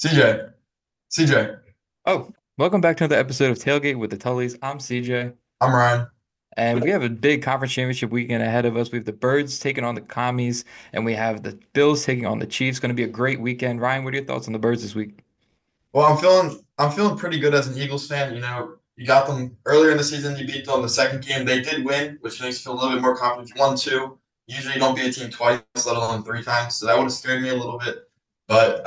CJ, CJ, Oh, welcome back to another episode of Tailgate with the Tullys. I'm CJ, I'm Ryan. and we have a big conference championship weekend ahead of us. We have the Birds taking on the Commies, and we have the Bills taking on the Chiefs. Going to be a great weekend. Ryan, what are your thoughts on the Birds this week? Well, I'm feeling pretty good as an Eagles fan. You got them earlier in the season. You beat them the second game. They did win, which makes you feel a little bit more confident. You won two. Usually, you don't beat a team twice, let alone three times. So that would have scared me a little bit. But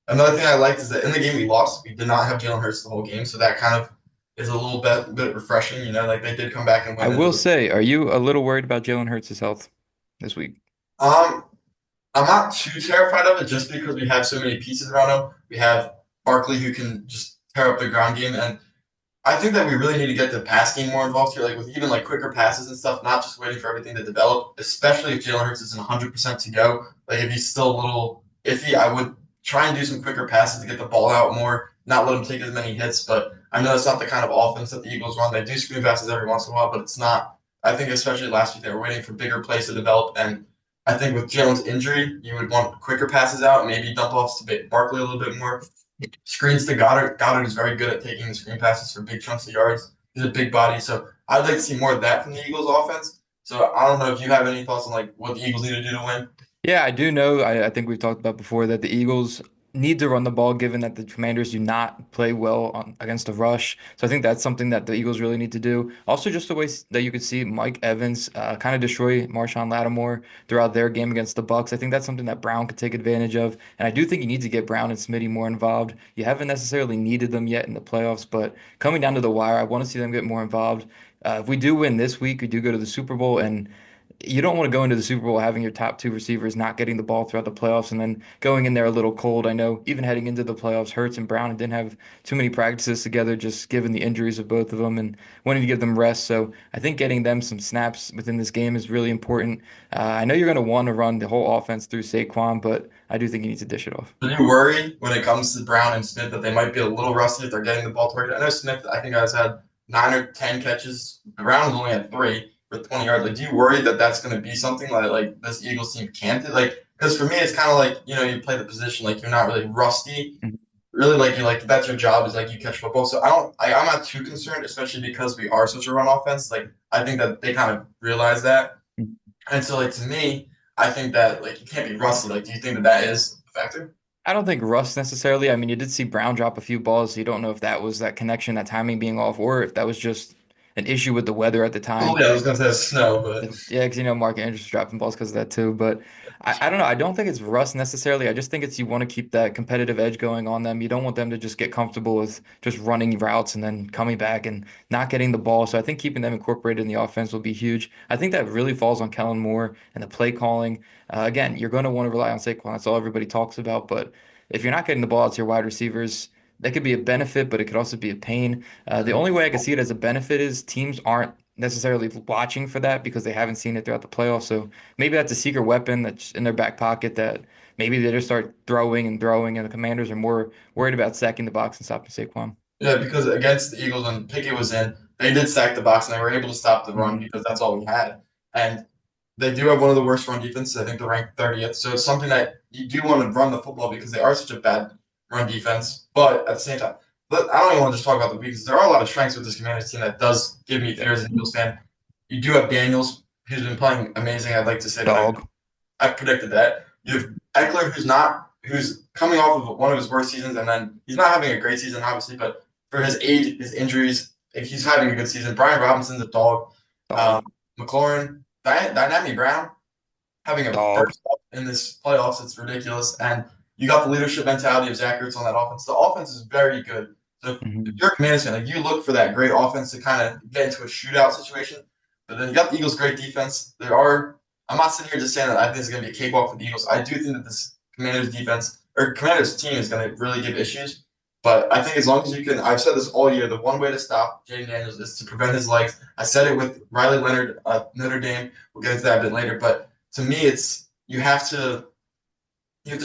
another thing I liked is that in the game we lost, we did not have Jalen Hurts the whole game. So that kind of is a little bit refreshing. Like they did come back and I win. will say, are you a little worried about Jalen Hurts' health this week? Um, I'm not too terrified of it just because we have so many pieces around him. We have Barkley who can just tear up the ground game, and I think that we really need to get the pass game more involved here, like with even like quicker passes and stuff, not just waiting for everything to develop. Especially if Jalen Hurts isn't 100% to go. Like if he's still a little iffy, I would try and do some quicker passes to get the ball out more, not let him take as many hits. But I know that's not the kind of offense that the Eagles run. They do screen passes every once in a while, but it's not. I think especially last week they were waiting for bigger plays to develop, and I think with Jalen's injury, you would want quicker passes out, maybe dump offs to Barkley a little bit more. Screens to Goddard. Goddard is very good at taking the screen passes for big chunks of yards. He's a big body, so I'd like to see more of that from the Eagles offense. So I don't know if you have any thoughts on like what the Eagles need to do to win. Yeah, I do know. I think we've talked about before that the Eagles need to run the ball, given that the Commanders do not play well against the rush. So I think that's something that the Eagles really need to do. Also, just the way that you could see Mike Evans kind of destroy Marshawn Lattimore throughout their game against the Bucks. I think that's something that Brown could take advantage of, and I do think you need to get Brown and Smitty more involved. You haven't necessarily needed them yet in the playoffs, but coming down to the wire, I want to see them get more involved. If we do win this week, we do go to the Super Bowl, and you don't want to go into the Super Bowl having your top two receivers not getting the ball throughout the playoffs and then going in there a little cold. I know even heading into the playoffs, Hurts and Brown didn't have too many practices together, just given the injuries of both of them and wanting to give them rest. So I think getting them some snaps within this game is really important. I know you're going to want to run the whole offense through Saquon, but I do think you need to dish it off. Do you worry when it comes to Brown and Smith that they might be a little rusty if they're getting the ball targeted? I know Smith, I think, has had 9 or 10 catches. Brown's only had three for 20 yards. Like, do you worry that that's going to be something like this Eagles team can't do? Like, because for me, it's kind of like you play the position like you're not really rusty. Mhm. Really, like you like that's your job is like you catch football. So I'm not too concerned, especially because we are such a run offense. Like, I think that they kind of realize that, and so like to me, I think that like you can't be rusty. Like, do you think that that is a factor? I don't think Russ necessarily. I mean, you did see Brown drop a few balls. So you don't know if that was that connection, that timing being off, or if that was just an issue with the weather at the Oh time. yeah, I was gonna say snow, but Yeah, because Mark Andrews dropping balls because of that too. But I don't know. I don't think it's rust necessarily. I just think it's you want to keep that competitive edge going on them. You don't want them to just get comfortable with just running routes and then coming back and not getting the ball. So I think keeping them incorporated in the offense will be huge. I think that really falls on Kellen Moore and the play calling. Again, you're going to want to rely on Saquon. That's all everybody talks about. But if you're not getting the ball out to your wide receivers, that could be a benefit, but it could also be a pain. The only way I could see it as a benefit is teams aren't necessarily watching for that because they haven't seen it throughout the playoffs. So maybe that's a secret weapon that's in their back pocket that maybe they just start throwing and throwing, and the Commanders are more worried about sacking the box and stopping Saquon. yeah, because against the Eagles when Pickett was in, they did sack the box and they were able to stop the run Mhm. because that's all we had. And they do have one of the worst run defenses. I think they're ranked 30th. So it's something that you do want to run the football because they are such a bad run defense. But at the same time, but I don't even want to just talk about the weaknesses. There are a lot of strengths with this Commanders team that does give me Yeah. fear as an Eagles fan. You do have Daniels, who's been playing amazing. I'd like to say that Dog. I predicted that. You have Eckler, who's coming off of one of his worst seasons, and then he's not having a great season, obviously, but for his age, his injuries, he's having a good season. Brian Robinson's a dog. Dog. McLaurin, Dynamic Brown having a Dog. burst up in this playoffs. It's ridiculous, and you got the leadership mentality of Zach Ertz on that offense. The offense is very good. So if Mhm. you're a Commanders fan, like you look for that great offense to kind of get into a shootout situation. But then you got the Eagles' great defense. I'm not sitting here just saying that I think it's going to be a cakewalk for the Eagles. I do think that this Commanders defense or Commanders team is going to really give issues. But I think as long as you can, I've said this all year. The one way to stop Jaden Daniels is to prevent his legs. I said it with Riley Leonard, Notre Dame. We'll get into that a bit later. But to me, it's you have to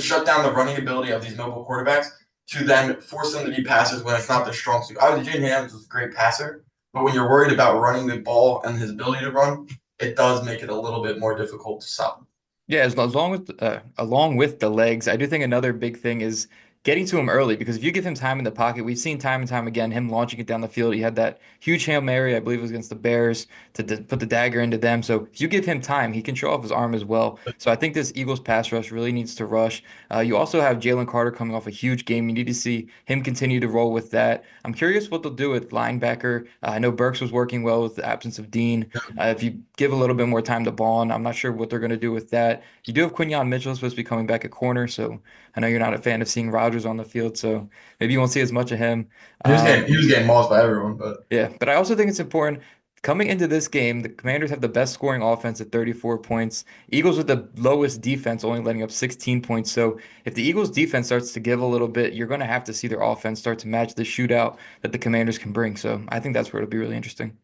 shut down the running ability of these mobile quarterbacks to then force them to be passers when it's not their strong suit. Obviously, Jaden Daniels is a great passer, but when you're worried about running the ball and his ability to run, it does make it a little bit more difficult to stop him. Yeah, as long with along with the legs, I do think another big thing is getting to him early, because if you give him time in the pocket, we've seen time and time again him launching it down the field. He had that huge Hail Mary, I believe it was against the Bears, to put the dagger into them. So if you give him time, he can show off his arm as well. So I think this Eagles pass rush really needs to rush. You also have Jalen Carter coming off a huge game. You need to see him continue to roll with that. I'm curious what they'll do with linebacker. I know Burks was working well with the absence of Dean. If you give a little bit more time to Bond, I'm not sure what they're going to do with that. You do have Quinyon Mitchell supposed to be coming back at corner, so I know you're not a fan of seeing Rodgers on the field, so maybe you won't see as much of him. He was getting mauled by everyone, but Yeah, but I also think it's important. Coming into this game, the Commanders have the best scoring offense at 34 points. Eagles with the lowest defense, only letting up 16 points. So if the Eagles defense starts to give a little bit, you're going to have to see their offense start to match the shootout that the Commanders can bring. So I think that's where it'll be really interesting.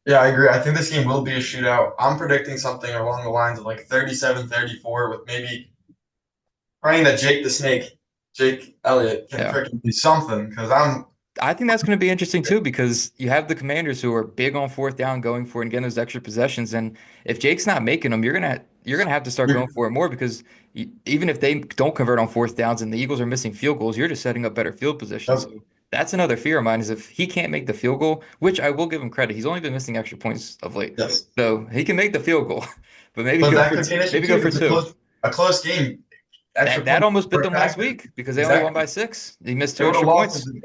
yeah, I agree. I think this game will be a shootout. I'm predicting something along the lines of like 37-34 with maybe praying that Jake the Snake, Jake Elliott, can Yeah. freaking do something because I'm I think that's going to be interesting too because you have the Commanders who are big on fourth down, going for it and getting those extra possessions. And if Jake's not making them, you're gonna have to start going for it more because even if they don't convert on fourth downs and the Eagles are missing field goals, you're just setting up better field position. So that's another fear of mine is if he can't make the field goal, which I will give him credit, he's only been missing extra points of late, yes. so he can make the field goal, but maybe But go that for could be an issue maybe go too. for It's two. a close game. Extra That points almost bit for a them last factor. week because they only won by Exactly. 6. He missed They two would have extra lost points.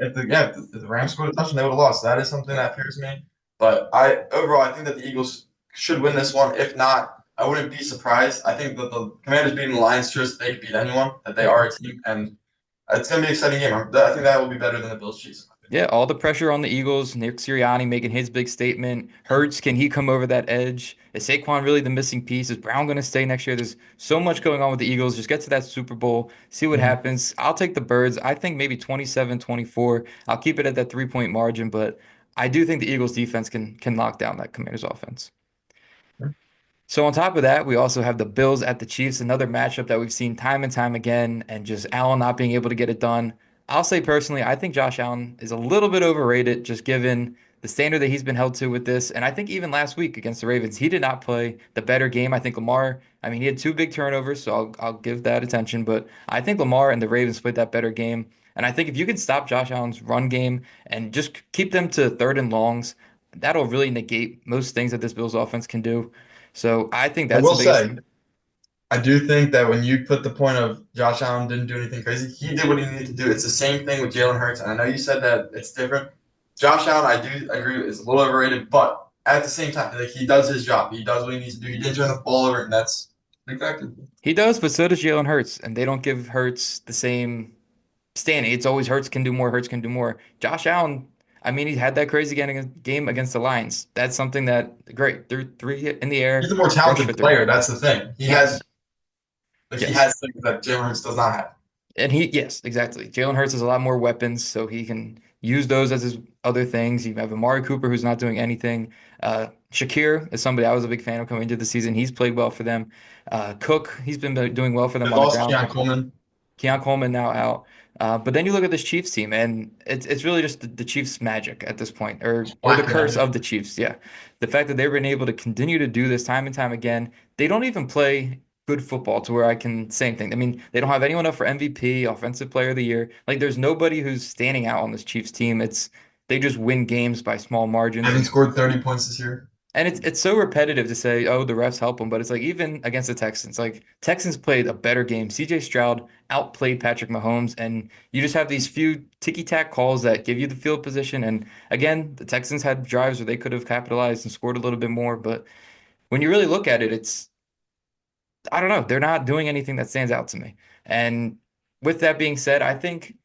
if the Rams scored a touchdown. They would have lost. That is something that fears me. But overall, I think that the Eagles should win this one. If not, I wouldn't be surprised. I think that the Commanders beating the Lions shows they could beat anyone. That they Yeah. are a team, and it's going to be an exciting game. I think that will be better than the Bills Chiefs. Yeah, all the pressure on the Eagles. Nick Sirianni making his big statement. Hurts, can he come over that edge? Is Saquon really the missing piece? Is Brown going to stay next year? There's so much going on with the Eagles. Just get to that Super Bowl, see what Mhm. happens. I'll take the Birds. I think maybe 27-24. I'll keep it at that 3-point margin, but I do think the Eagles defense can lock down that Commanders offense. So on top of that, we also have the Bills at the Chiefs, another matchup that we've seen time and time again, and just Allen not being able to get it done. I'll say personally, I think Josh Allen is a little bit overrated, just given the standard that he's been held to with this. And I think even last week against the Ravens, he did not play the better game. I think Lamar, I mean, he had 2 big turnovers, so I'll give that attention. But I think Lamar and the Ravens played that better game. And I think if you can stop Josh Allen's run game and just keep them to third and longs, that'll really negate most things that this Bills offense can do. So I think I that's will the biggest say, thing. I do think that when you put the point of Josh Allen didn't do anything crazy, he did what he needed to do. It's the same thing with Jalen Hurts, and I know you said that it's different. Josh Allen, I do agree, is a little overrated, but at the same time, like he does his job. He does what he needs to do. He didn't turn the ball over, and that's exactly. He does, but so does Jalen Hurts, and they don't give Hurts the same standing. It's always Hurts can do more, Hurts can do more. Josh Allen, I mean, he had that crazy game against the Lions. That's something that great. Threw three in the He's air, a more rushed for talented three. player. That's the thing. Yes, He yes. has things that Jalen Hurts does not have. And yes, exactly. Jalen Hurts has a lot more weapons, so he can use those as his other things. You have Amari Cooper, who's not doing anything. Shakir is somebody I was a big fan of coming into the season. He's played well for them. Cook, he's been doing well for them They on the lost ground. Keon Coleman. Keon Coleman now out. But then you look at this Chiefs team, and it's really just the Chiefs' magic at this point, or the Black curse magic. of the Chiefs. Yeah, the fact that they've been able to continue to do this time and time again. They don't even play good football to where I can same thing. I mean, they don't have anyone up for MVP, Offensive Player of the Year. Like, there's nobody who's standing out on this Chiefs team. They just win games by small margins, Haven't and scored 30 points this year. it's so repetitive to say, oh, the refs help them, but it's like even against the Texans, like Texans played a better game. CJ Stroud outplayed Patrick Mahomes, and you just have these few ticky-tack calls that give you the field position. And again, the Texans had drives where they could have capitalized and scored a little bit more, but when you really look at it, it's I don't know, they're not doing anything that stands out to me. And with that being said, I think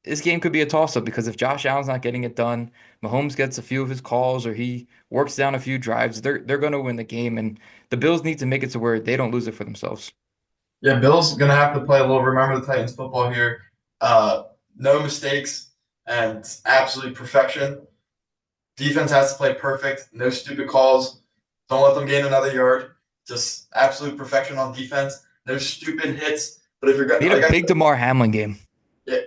this game could be a toss-up because if Josh Allen's not getting it done, Mahomes gets a few of his calls or he works down a few drives, they're going to win the game. And the Bills need to make it to where they don't lose it for themselves. Yeah, Bill's gonna have to play a little. Remember the Titans football here. No mistakes and absolute perfection. Defense has to play perfect. No stupid calls. Don't let them gain another yard. Just absolute perfection on defense. No stupid hits. But if you're They going, had a like I big said, DeMar Hamlin game. yeah,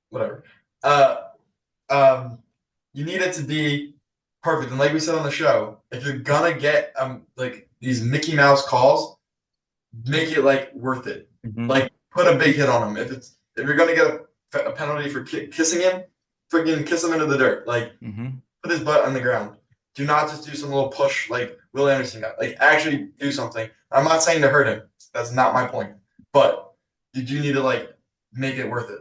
whatever. Uh, um, you need it to be perfect. And like we said on the show, if you're gonna get like these Mickey Mouse calls, make it like worth it. Mhm. Like put a big hit on them. if you're gonna get a penalty for kissing him, freaking kiss him into the dirt. Like Hmm. put his butt on the ground. Do not just do some little push like Will Anderson got. Like actually do something. I'm not saying to hurt him. That's not my point. But you do need to like make it worth it.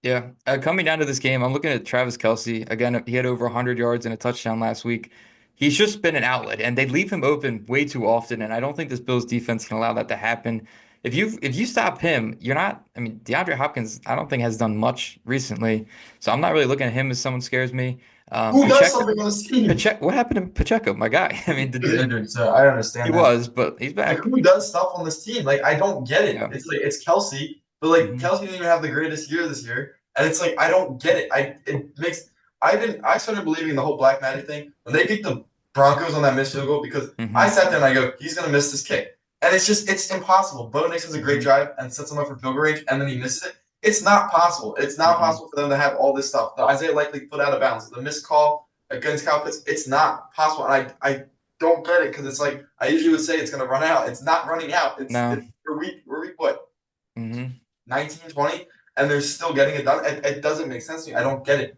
Yeah. Coming down to this game, I'm looking at Travis Kelce. Again, he had over 100 yards and a touchdown last week. He's just been an outlet, and they leave him open way too often. And I don't think this Bills defense can allow that to happen. If you stop him, you're not. I mean, DeAndre Hopkins, I don't think has done much recently, so I'm not really looking at him as someone scares me. Who does Pacheco, something on this team? Pacheco, what happened to Pacheco, my guy? I mean, He was injured, so I he understand that. was, but he's Like back. who does stuff on this team? Like I don't get it. Yeah. It's like it's Kelsey, but like Hmm. Kelsey didn't even have the greatest year this year, and it's like I don't get it. I started believing the whole black magic thing when they beat the Broncos on that missed field goal because I Hmm. sat there and I go, he's gonna miss this kick, and it's impossible. Bo Nix has a great Hmm. drive and sets him up for field goal range, and then he misses it. It's not possible. It's not Hmm. possible for them to have all this stuff. The Isaiah Likely put out of bounds, the missed call against Kyle Pitts. It's not possible, and I don't get it because it's like I usually would say it's going to run out. It's not running out. No. It's we're week what Hmm. 19, 20, and they're still getting it done. It doesn't make sense to me. I don't get it.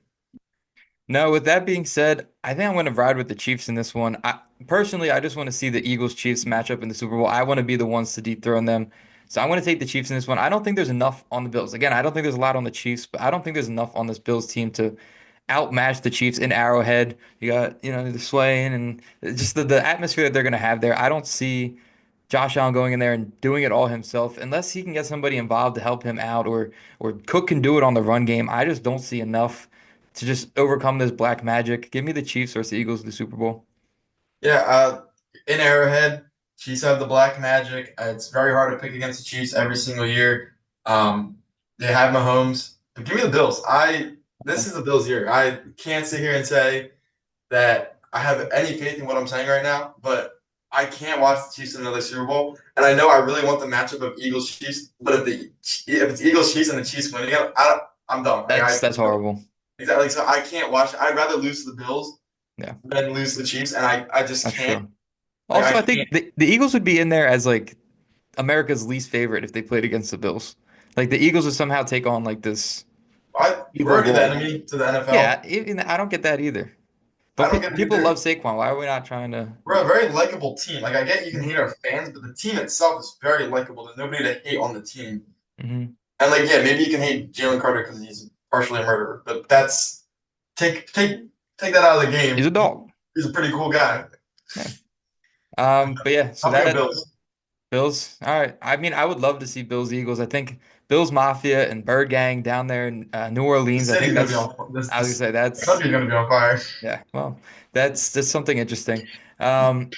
No, with that being said, I think I'm going to ride with the Chiefs in this one. Personally, I just want to see the Eagles Chiefs match up in the Super Bowl. I want to be the ones to dethrone them. So I'm going to take the Chiefs in this one. I don't think there's enough on the Bills. Again, I don't think there's a lot on the Chiefs, but I don't think there's enough on this Bills team to outmatch the Chiefs in Arrowhead. You got, the swaying and just the atmosphere that they're going to have there. I don't see Josh Allen going in there and doing it all himself unless he can get somebody involved to help him out or Cook can do it on the run game. I just don't see enough to just overcome this black magic. Give me the Chiefs versus the Eagles in the Super Bowl. Yeah, in Arrowhead, Chiefs have the black magic. It's very hard to pick against the Chiefs every single year. Um, they have Mahomes, but give me the Bills. I This is the Bills year. I can't sit here and say that I have any faith in what I'm saying right now, but I can't watch the Chiefs in another Super Bowl. And I know I really want the matchup of Eagles Chiefs, but if it's Eagles Chiefs and the Chiefs winning it, I'm done. Like That's horrible. exactly. So I can't watch it. I'd rather lose to the Bills Yeah, than lose to the Chiefs, and I just that's can't. true. Like I Also, I can't. think the Eagles would be in there as like America's least favorite if they played against the Bills. Like the Eagles would somehow take on like this We're evil already the role. enemy to the Yeah, NFL. even I don't get that either. I But don't get it people love either. Saquon. Why are we not trying to? We're a very likable team. Like I get you can hate our fans, but the team itself is very likable. There's nobody to hate on the team. Mhm. And like, yeah, maybe you can hate Jalen Carter because he's partially a murderer, but that's take that out of the He's a game. dog. He's a pretty cool guy. Yeah. But yeah, so I'm thinking that Bills. Bills. All right. I mean, I would love to see Bills Eagles. I think Bills Mafia and Bird Gang down there in New The Orleans. I think city's gonna be that's. on I was gonna this say the that's. country's gonna be on fire. Yeah. Well, that's something interesting. Um,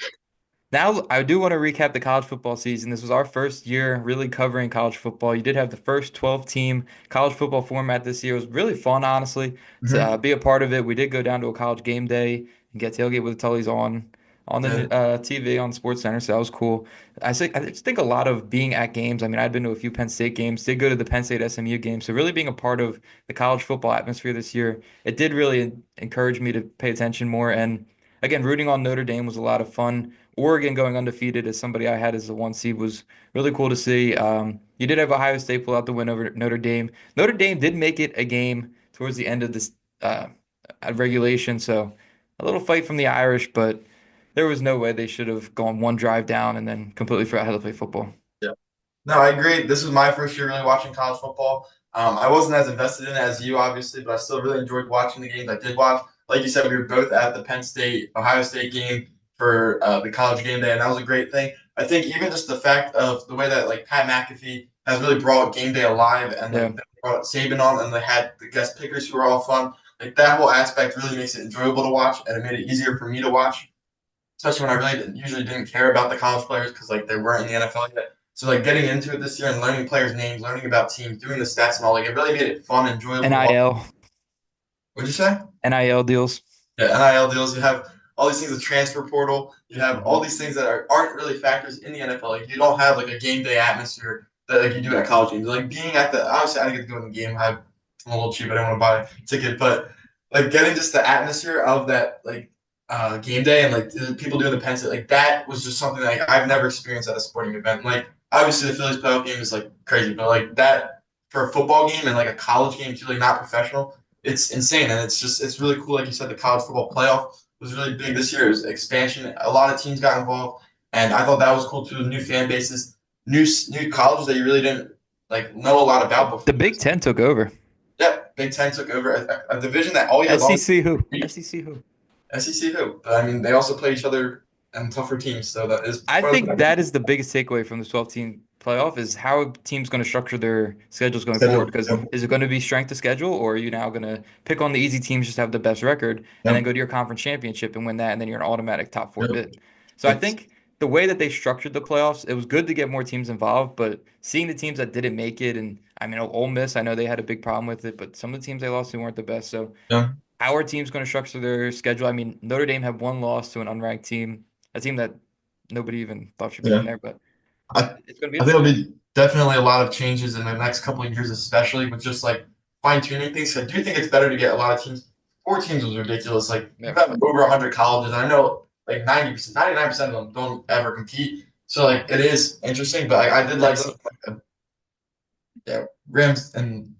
Now, I do want to recap the college football season. This was our first year really covering college football. You did have the first 12-team college football format this year. It was really fun, honestly, to Mm-hmm. be a part of it. We did go down to a college game day and get tailgate with the Tullys on the Did. TV on Sports Center, so that was cool. I just think a lot of being at games. I mean, I've been to a few Penn State games, did go to the Penn State SMU game, so really being a part of the college football atmosphere this year, it did really encourage me to pay attention more. And again, rooting on Notre Dame was a lot of fun. Oregon going undefeated as somebody I had as the one seed was really cool to see. You did have Ohio State pull out the win over Notre Dame. Notre Dame did make it a game towards the end of this regulation, so a little fight from the Irish, but there was no way they should have gone one drive down and then completely forgot how to play football. Yeah. No, I agree. This was my first year really watching college football. I wasn't as invested in it as you, obviously, but I still really enjoyed watching the games I did watch. Like you said, we were both at the Penn State Ohio State game for the college game day, and that was a great thing. I think even just the fact of the way that like Pat McAfee has really brought game day alive, and Yeah. like they brought Saban on, and they had the guest pickers who were all fun. Like that whole aspect really makes it enjoyable to watch, and it made it easier for me to watch, especially when I really usually didn't care about the college players because like they weren't in the NFL yet. So like getting into it this year and learning players' names, learning about teams, doing the stats and all, like it really made it fun, enjoyable to watch. NIL, What'd you say? NIL deals. Yeah, NIL deals. You have all these things, the transfer portal. You have all Mhm. these things that aren't really factors in the NFL. Like you don't have like a game day atmosphere that like you do at college games. Like being at the obviously I didn't get to go in the game. I'm a little cheap. I didn't want to buy a ticket, but like getting just the atmosphere of that like game day and like the people doing the Penn State, like that was just something like I've never experienced at a sporting event. Like obviously the Phillies playoff game is like crazy, but like that for a football game and like a college game too, like not professional. It's insane, and it's really cool. Like you said, the college football playoff was really big this year. It was expansion. A lot of teams got involved, and I thought that was cool too. New fan bases, new colleges that you really didn't like know a lot about The before. Big Ten took over. Yeah, Big Ten took over a division that all year long. SEC who? SEC who? SEC who? But I mean, they also play each other and tougher teams, so that is I part of think that is the biggest takeaway from the 12-team playoff is how a team's going to structure their schedules going forward. schedule. Because Yep. is it going to be strength of schedule, or are you now going to pick on the easy teams, just have the best record, and then Yep. go to your conference championship and win that, and then you're an automatic top four Yep. bid? So I It's think the way that they structured the playoffs, it was good to get more teams involved, but seeing the teams that didn't make it, and I mean, Ole Miss, I know they had a big problem with it, but some of the teams they lost to weren't the best. So yeah, how are teams going to structure their schedule? I mean, Notre Dame had one loss to an unranked team, a team that nobody even thought should be in yeah. there, but I it's going to be I think it'll interesting. be definitely a lot of changes in the next couple of years, especially with just like fine tuning things. I do think it's better to get a lot of teams. 4 teams was ridiculous. Like you Yeah. have over 100 colleges. I know like 90%, 99% of them don't ever compete. So like it is interesting, but I did like Rams some yeah Rams and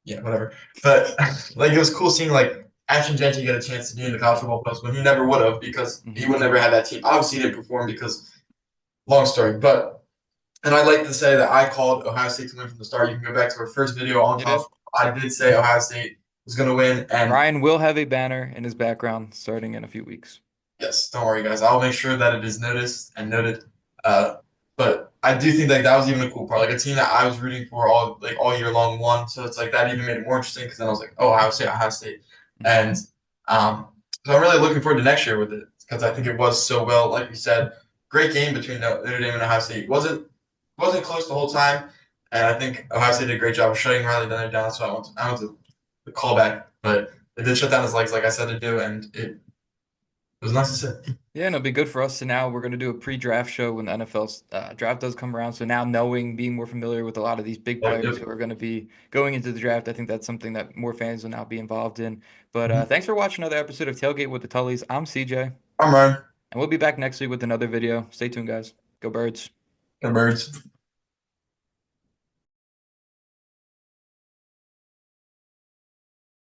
yeah whatever. But like it was cool seeing like Ashton Genty get a chance to be in the college football playoffs when he never would have because he Mhm. would never have that team. Obviously, he didn't perform because long story, but. And I'd like to say that I called Ohio State to win from the start. You can go back to our first video on You did. college. I did say Ohio State was going to win, and Ryan will have a banner in his background starting in a few weeks. yes, don't worry, guys. I'll make sure that it is noticed and noted. Uh, but I do think that was even a cool part. Like a team that I was rooting for all year long won, so it's like that even made it more interesting because then I was like, oh, Ohio State, Mhm. and so I'm really looking forward to next year with it because I think it was so well, like you said, great game between Notre Dame and Ohio State. Wasn't close the whole time, and I think Ohio State did a great job of shutting Riley Leonard down. So I went to the callback, but they did shut down his legs like I said to do, and it was nice to see. Yeah, and it'll be good for us to now. We're going to do a pre-draft show when the NFL's draft does come around. So now knowing, being more familiar with a lot of these big Yep, players yep. who are going to be going into the draft, I think that's something that more fans will now be involved in. But Mhm. thanks for watching another episode of Tailgate with the Tullys. I'm CJ, and I'm Ryan. we'll be back next week with another video. Stay tuned, guys. Go Birds. Go Birds.